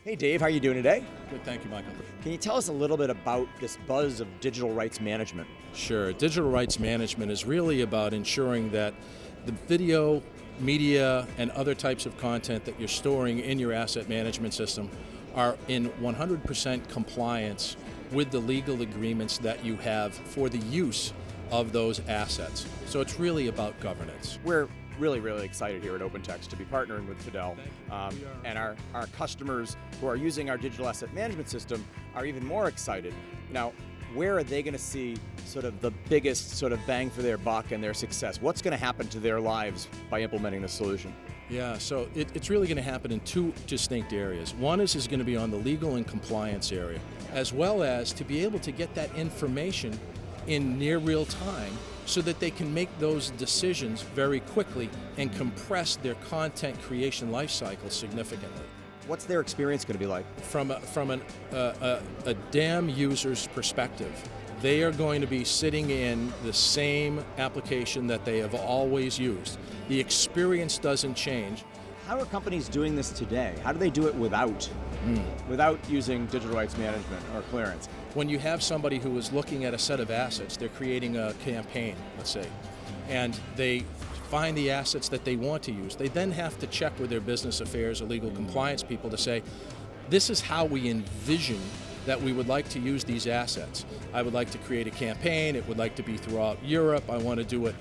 Hey Dave, how are you doing today? Good, thank you, Michael. Can you tell us a little bit about this buzz of digital rights management? Sure. Digital rights management is really about ensuring that the video, media, and other types of content that you're storing in your asset management system are in 100% compliance with the legal agreements that you have for the use of those assets. So it's really about governance. We're really excited here at OpenText to be partnering with FADEL. And our customers who are using our digital asset management system are even more excited. Now, where are they going to see sort of the biggest sort of bang for their buck and their success? What's going to happen to their lives by implementing this solution? Yeah, so it's really going to happen in two distinct areas. One is going to be on the legal and compliance area, as well as to be able to get that information in near real time so that they can make those decisions very quickly and compress their content creation life cycle significantly. What's their experience going to be like? From a DAM user's perspective, they are going to be sitting in the same application that they have always used. The experience doesn't change. How are companies doing this today? How do they do it without using digital rights management or clearance? When you have somebody who is looking at a set of assets, they're creating a campaign, let's say, and they find the assets that they want to use. They then have to check with their business affairs or legal compliance people to say, this is how we envision that we would like to use these assets. I would like to create a campaign. It would like to be throughout Europe. I want to do it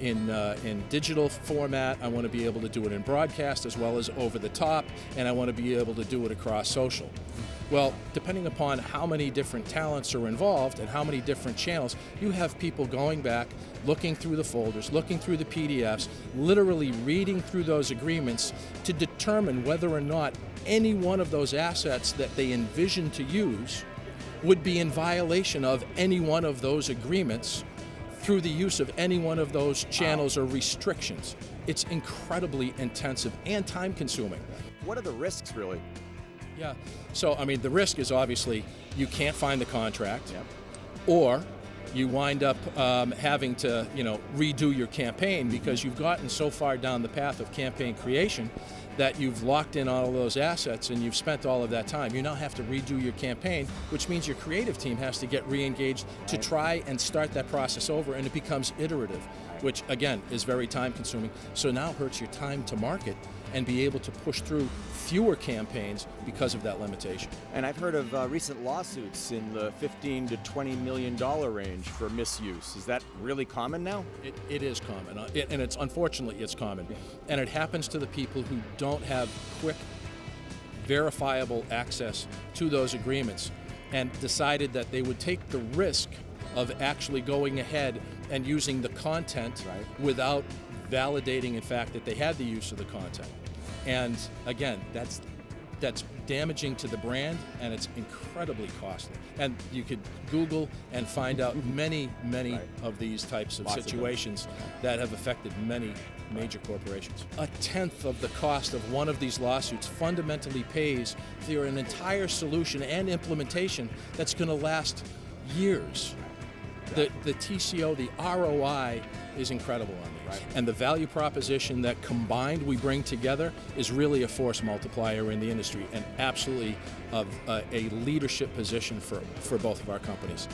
in digital format. I want to be able to do it in broadcast as well as over the top, and I want to be able to do it across social. Well, depending upon how many different talents are involved and how many different channels, you have people going back, looking through the folders, looking through the PDFs, literally reading through those agreements to determine whether or not any one of those assets that they envision to use would be in violation of any one of those agreements through the use of any one of those channels or restrictions. It's incredibly intensive and time-consuming. What are the risks, really? Yeah, so I mean, the risk is obviously you can't find the contract, Yep. or you wind up having to, redo your campaign because you've gotten so far down the path of campaign creation that you've locked in all of those assets and you've spent all of that time. You now have to redo your campaign, which means your creative team has to get re-engaged to try and start that process over, and it becomes iterative, which again is very time consuming. So now hurts your time to market and be able to push through fewer campaigns because of that limitation. And I've heard of recent lawsuits in the $15 to $20 million range for misuse. Is that really common now? It is common, and unfortunately it's common. And it happens to the people who don't have quick, verifiable access to those agreements and decided that they would take the risk of actually going ahead and using the content without validating, in fact, that they had the use of the content. And again, that's damaging to the brand, and it's incredibly costly. And you could Google and find out many of these types of situations that have affected many major corporations. 1/10 of the cost of one of these lawsuits fundamentally pays for an entire solution and implementation that's going to last years. The TCO, the ROI is incredible on these. And the value proposition that combined we bring together is really a force multiplier in the industry and absolutely a leadership position for both of our companies.